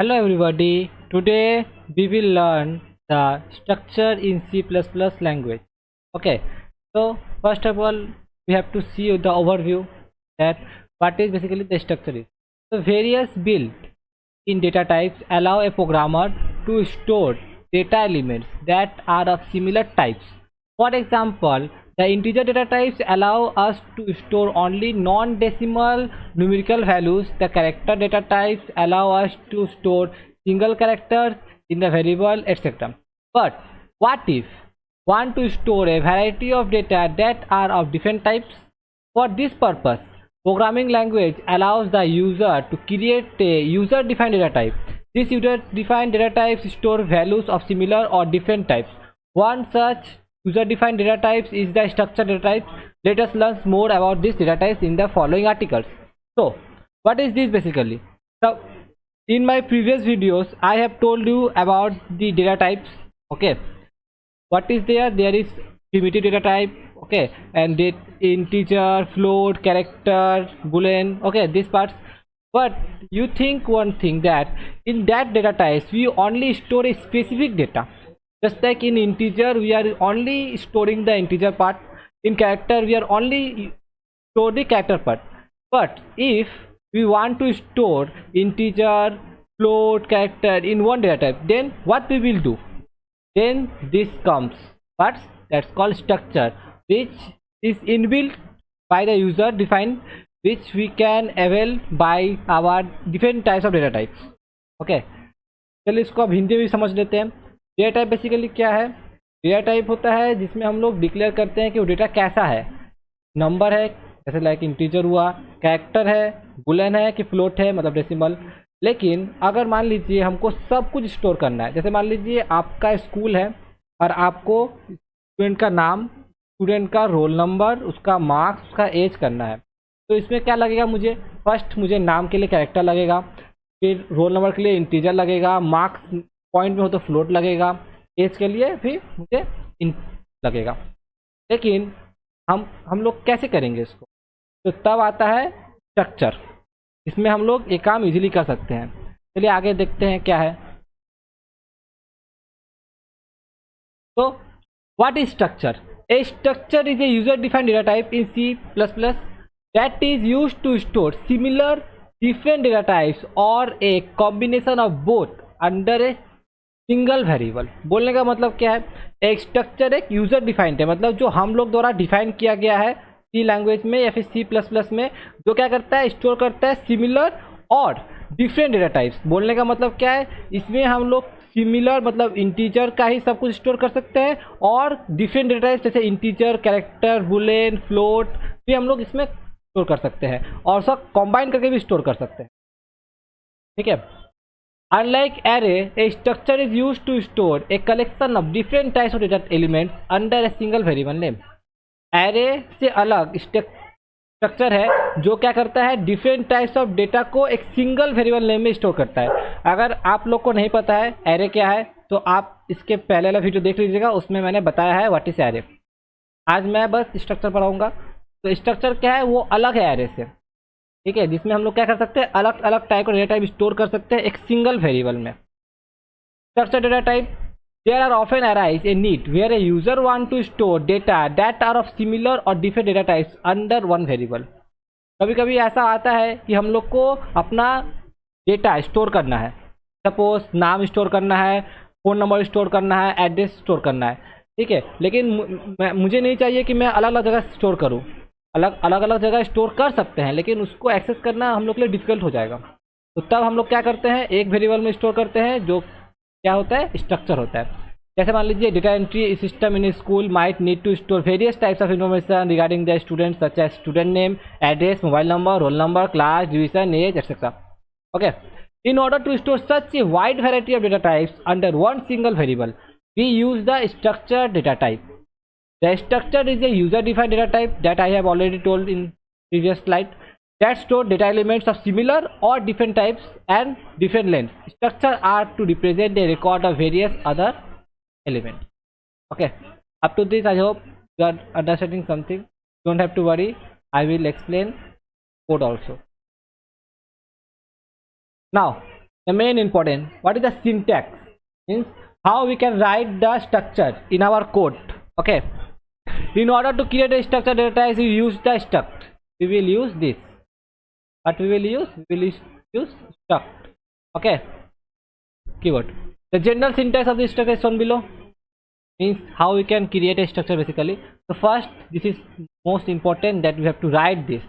Hello everybody, today we will learn the structure in C++ language. Okay, so first of all we have to see the overview that what is basically the structure is. So various built in data types allow a programmer to store data elements that are of similar types. For example, the integer data types allow us to store only non-decimal numerical values. The character data types allow us to store single characters in the variable, etc. But what if want to store a variety of data that are of different types? For this purpose, programming language allows the user to create a user-defined data type. This user-defined data types store values of similar or different types. One such user-defined data types is the structured data type. Let us learn more about these data types in the following articles. So, what is this basically? So, in my previous videos, I have told you about the data types. Okay, what is there is primitive data type, okay, and the integer, float, character, boolean, okay, these parts. But you think one thing that in that data types we only store a specific data, just like in integer we are only storing the integer part, in character we are only store the character part. But if we want to store integer, float, character in one data type, then what we will do? Then this comes but that's called structure, which is inbuilt by the user defined, which we can avail by our different types of data types. Okay, चलिए इसको अब हिंदी में भी समझ लेते हैं. Data type basically क्या है? डेटा टाइप होता है जिसमें हम लोग डिक्लेयर करते हैं कि वो डेटा कैसा है. नंबर है जैसे लाइक इंटीजर हुआ, कैरेक्टर है, बुलियन है कि फ्लोट है मतलब डेसिमल. लेकिन अगर मान लीजिए हमको सब कुछ स्टोर करना है, जैसे मान लीजिए आपका स्कूल है और आपको स्टूडेंट का नाम, स्टूडेंट का रोल नंबर, उसका मार्क्स, उसका एज करना है, तो इसमें क्या लगेगा? मुझे फर्स्ट मुझे नाम के लिए कैरेक्टर लगेगा, फिर रोल नंबर के लिए इंटीजर लगेगा, मार्क्स पॉइंट में हो तो फ्लोट लगेगा, एज के लिए फिर मुझे इन लगेगा. लेकिन हम लोग कैसे करेंगे इसको? तो तब आता है स्ट्रक्चर. इसमें हम लोग एक काम इजीली कर सकते हैं. चलिए आगे देखते हैं क्या है. तो what is structure? A structure is a user defined data type in C++ that is used to store similar different data types or a combination of both under a single variable. बोलने का मतलब क्या है? एक structure एक user defined है, मतलब जो हम लोग द्वारा डिफाइन किया गया है सी लैंग्वेज में या फिर C++ में, जो क्या करता है? स्टोर करता है similar or different data types. बोलने का मतलब क्या है? इसमें हम लोग सिमिलर मतलब इंटीजर का ही सब कुछ स्टोर कर सकते हैं और डिफरेंट डेटा टाइप्स जैसे इंटीजर, कैरेक्टर, बुलियन, फ्लोट भी हम लोग इसमें स्टोर कर सकते हैं और सब कंबाइन करके भी स्टोर कर सकते हैं. ठीक है. Unlike array, a structure is used to store a collection of different types of data elements under a single variable name. Array से अलग स्ट्रक्चर है जो क्या करता है? डिफरेंट टाइप्स ऑफ डेटा को एक सिंगल वेरिएबल नेम में स्टोर करता है. अगर आप लोग को नहीं पता है एरे क्या है, तो आप इसके पहले वाला वीडियो देख लीजिएगा, उसमें मैंने बताया है व्हाट इज एरे. आज मैं बस स्ट्रक्चर पढ़ाऊंगा. तो स्ट्रक्चर क्या है? वो अलग है एरे से. ठीक है, जिसमें हम लोग क्या कर सकते हैं? अलग अलग टाइप का डेटा टाइप स्टोर कर सकते हैं एक सिंगल वेरिएबल में. Structure data type there are often arise a need where a user want to store data that are of similar or different data types under one variable. कभी कभी ऐसा आता है कि हम लोग को अपना डेटा स्टोर करना है, सपोज नाम स्टोर करना है, फ़ोन नंबर स्टोर करना है, एड्रेस स्टोर करना है. ठीक है, लेकिन मुझे नहीं चाहिए कि मैं अलग अलग जगह स्टोर करूँ. अलग अलग जगह स्टोर कर सकते हैं, लेकिन उसको एक्सेस करना हम लोग के लिए डिफिकल्ट हो जाएगा. तो तब हम लोग क्या करते हैं? एक वेरिएबल में स्टोर करते हैं जो क्या होता है? स्ट्रक्चर होता है. जैसे मान लीजिए data entry system in school might need to store various types of information regarding the student such as student name, address, mobile number, roll number, class, division, age, etcetera. Okay, in order to store such a wide variety of data types under one single variable, we use the structured data type. The structure is a user-defined data type that I have already told in previous slide that store data elements of similar or different types and different lengths. Structure are to represent a record of various other elements. Okay, up to this I hope you are understanding something. Don't have to worry, I will explain code also. Now the main important, what is the syntax, means how we can write the structure in our code. Okay, in order to create a structure data type, we use the struct. We will use this. What we will use? We will use struct. Okay, keyword. The general syntax of this structure is shown below. Means how we can create a structure basically. So first, this is most important, that we have to write this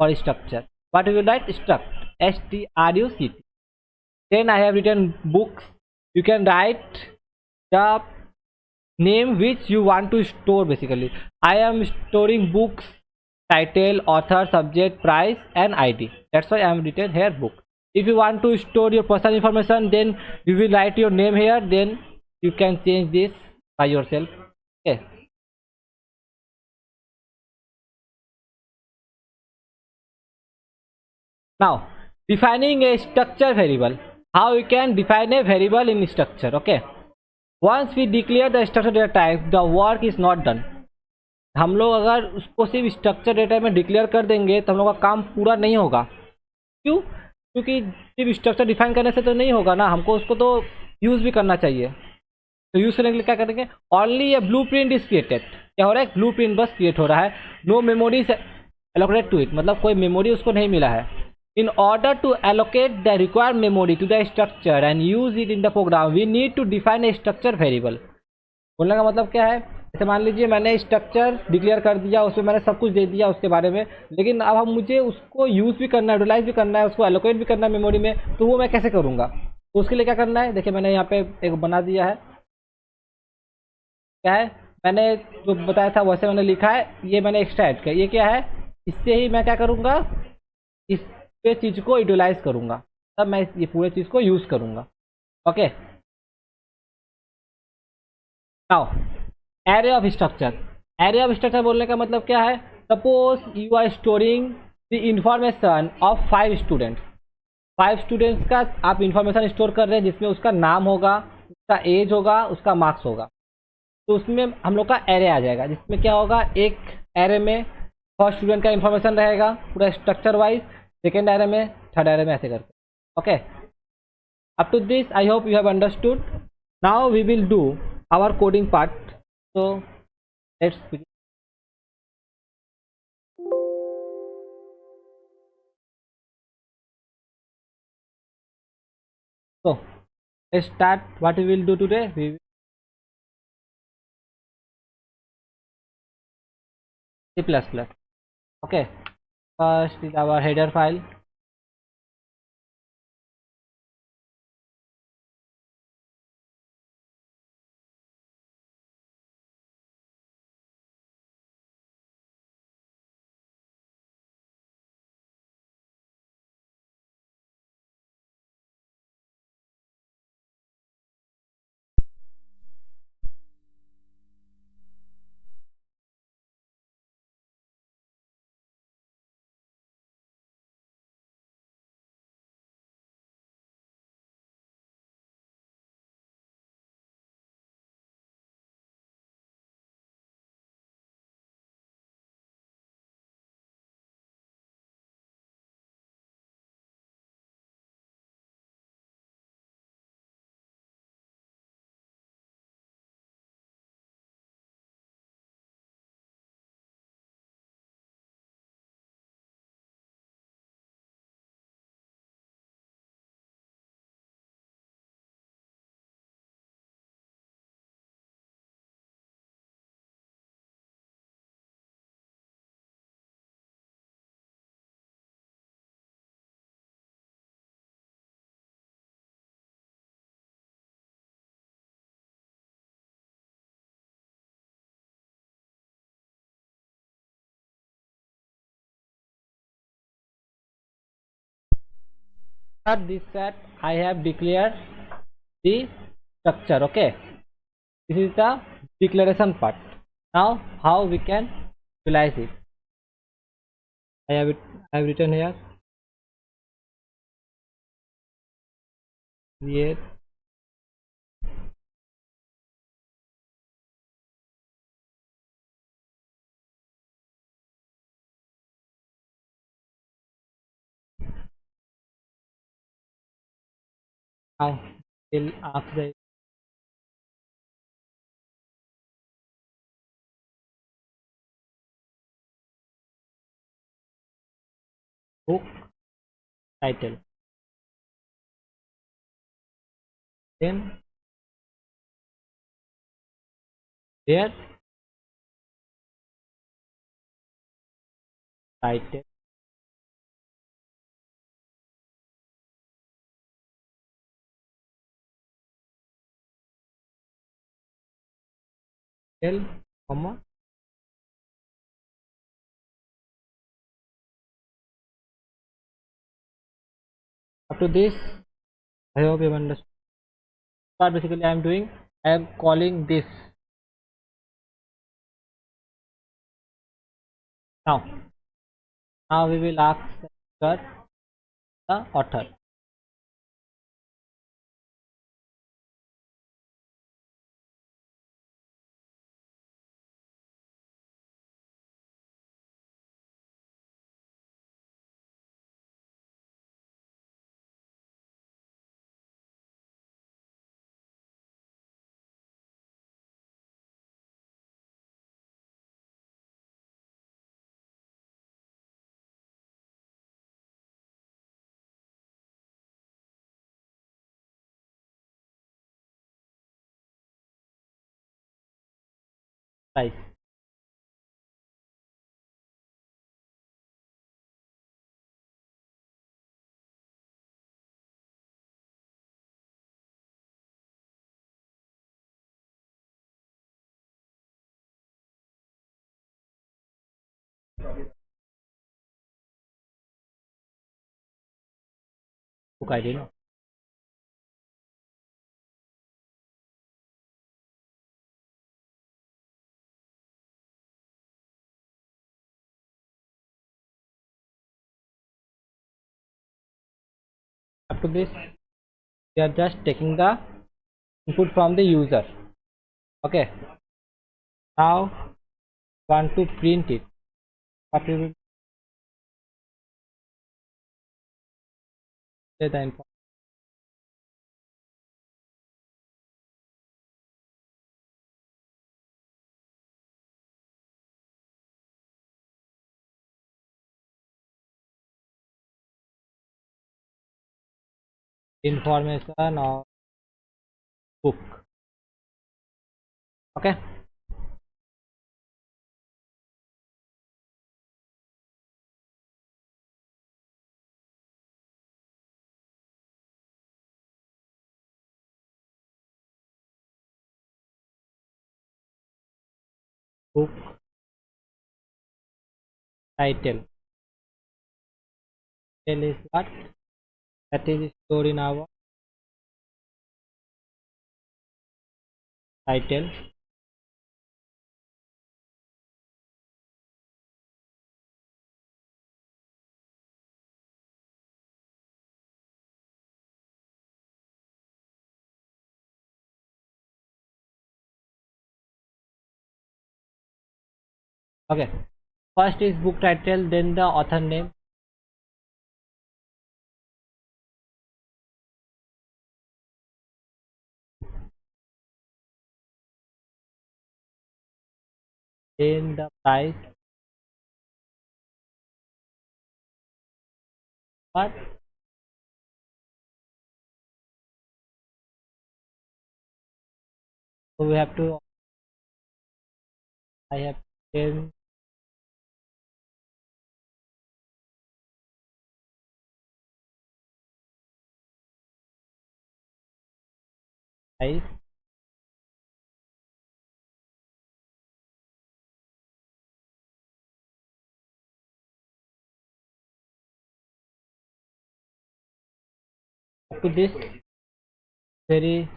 for a structure. What we will write? Struct. struct. Then I have written books. You can write the name which you want to store basically. I am storing books, title, author, subject, price and id. That's why I am written here book. If you want to store your personal information, then you will write your name here, then you can change this by yourself. Okay, now defining a structure variable. How you can define a variable in structure? Okay, once we declare the structure data type, the work is not done. हम लोग अगर उसको सिर्फ structure data में declare कर देंगे तो हम लोग का काम पूरा नहीं होगा। क्यों? क्योंकि सिर्फ स्ट्रक्चर डिफाइन करने से तो नहीं होगा ना, हमको उसको तो यूज़ भी करना चाहिए। तो यूज़ करने के लिए क्या करेंगे? Only A blue print is created. क्या हो रहा है? ब्लू प्रिंट बस क्रिएट हो रहा है। No memory allocated to it, मतलब कोई मेमोरी उसको नहीं मिला है। In order to allocate the required memory to the structure and use it in the program, we need to define a structure variable. बोलने का मतलब क्या है? जैसे मान लीजिए मैंने स्ट्रक्चर डिक्लेयर कर दिया, उसमें मैंने सब कुछ दे दिया उसके बारे में, लेकिन अब हम मुझे उसको यूज़ भी करना है, यूटिलाइज भी करना है, उसको एलोकेट भी करना है मेमोरी में, तो वो मैं कैसे करूँगा? तो उसके लिए क्या करना है? देखिए मैंने यहाँ पे एक बना दिया है। क्या है? मैंने जो बताया था वैसे मैंने लिखा है, ये मैंने एक्स्ट्रा ऐड किया। ये क्या है? इससे ही मैं क्या करूँगा? इस पे चीज़ को यूटिलाइज करूँगा, तब मैं ये पूरे चीज़ को यूज़ करूँगा। Okay, now array of structure. Array of structure बोलने का मतलब क्या है? Suppose you are storing the information of 5 students. 5 students का आप इंफॉर्मेशन स्टोर कर रहे हैं, जिसमें उसका नाम होगा, उसका एज होगा, उसका मार्क्स होगा। तो उसमें हम लोग का एरे आ जाएगा, जिसमें क्या होगा? एक एरे में फर्स्ट स्टूडेंट का इंफॉर्मेशन रहेगा पूरा स्ट्रक्चर वाइज, सेकेंड एरे में, थर्ड एरे में, ऐसे करके। Okay, up to this I hope you have understood. Now we will do our coding part. So let's begin. So let's start. What we will do today? We will C++. Okay, first is our header file. At this set I have declared the structure. Okay, this is the declaration part. Now how we can utilize it? I have written here create Now we'll ask the book title, then their title, comma. Up to this, I hope you understand. What basically I am doing, I am calling this. Now, now we will ask the author. Price. Book ID. No. Up to this, we are just taking the input from the user. Okay. Now want to print it. What we will say the information of book. Okay. Book title. Title is what? That is stored in our title. Okay. First is book title, then the author name, then the price. But so we have to. I have 10 price. Up to this very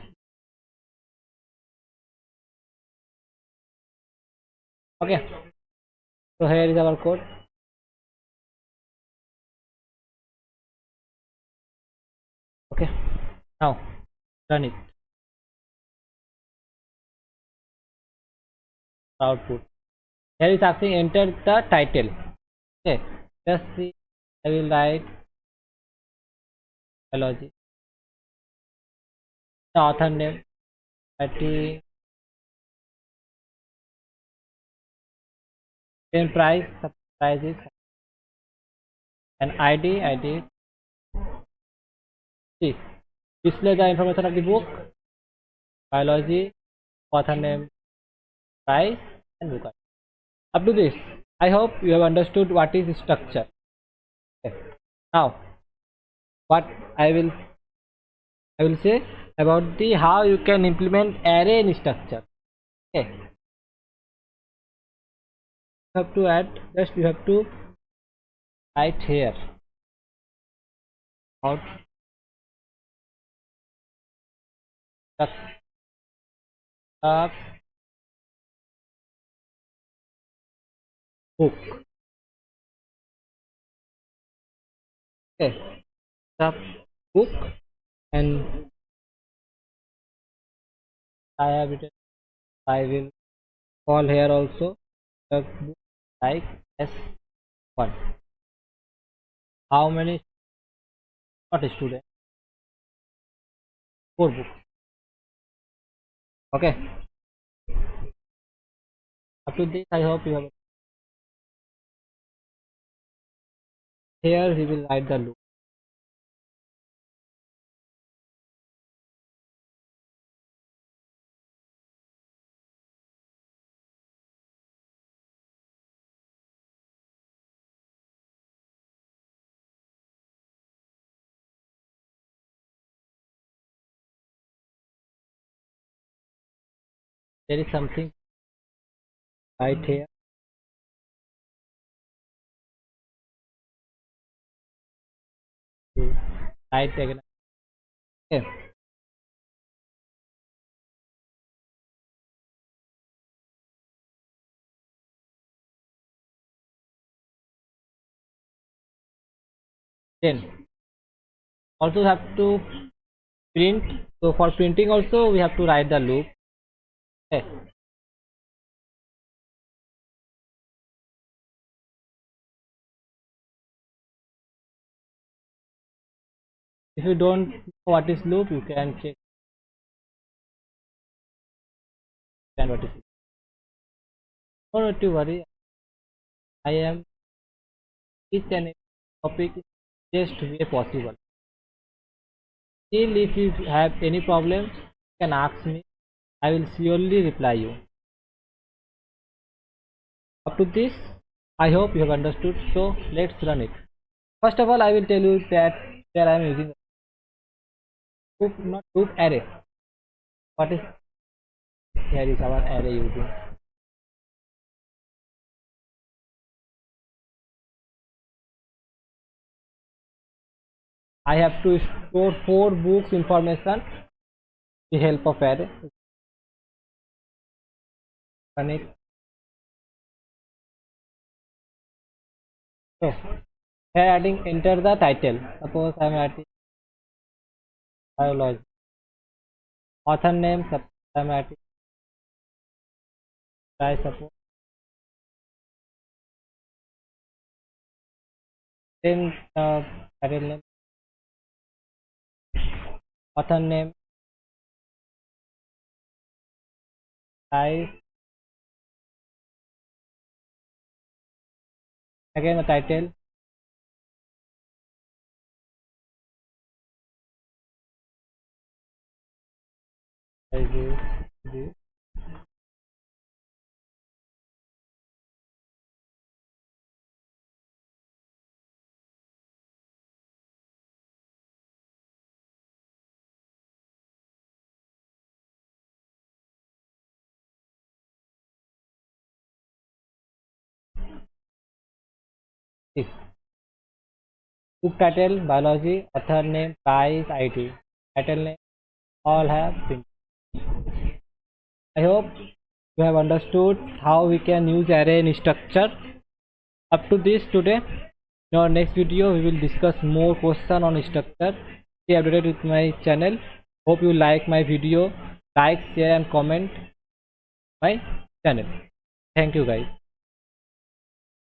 okay. So here is our code. Okay. Now run it. Output. Here is asking enter the title. Okay. Just see. I will write biology. the author name, writing, then price, price is, and ID. See, display the information of the book, biology, author name, price, and book. Up to this, I hope you have understood what is structure. Okay. Now, what I will say about the how you can implement array in structure. Okay, you have to add, just you have to write here about the book. Okay, the book, and I have written, I will call here also the book like S1. How many? Not a student, 4 books. Okay, up to this I hope you have. Here we will write the loop. There is something right here. To write again. Okay. Then also have to print. So for printing also we have to write the loop. Okay. If you don't know what is loop, you can check and what is loop. No need to worry. I am each and every topic in best way possible. Still, if you have any problems, you can ask me. I will surely reply you. Up to this, I hope you have understood. So let's run it. First of all, I will tell you that here I am using loop, not loop, array. What is here is our array using. I have to store 4 books information with the help of array. Connect. So here adding, enter the title. Suppose I am adding biology. Author name, I am adding, I suppose. Then title name, author name, size, again the title, this. Book title, biology, author name, price, ID, title name, all have been. I hope you have understood how we can use array in structure. Up to this today. In our next video, we will discuss more question on structure. Stay updated with my channel. Hope you like my video. Like, share, and comment my channel. Thank you, guys.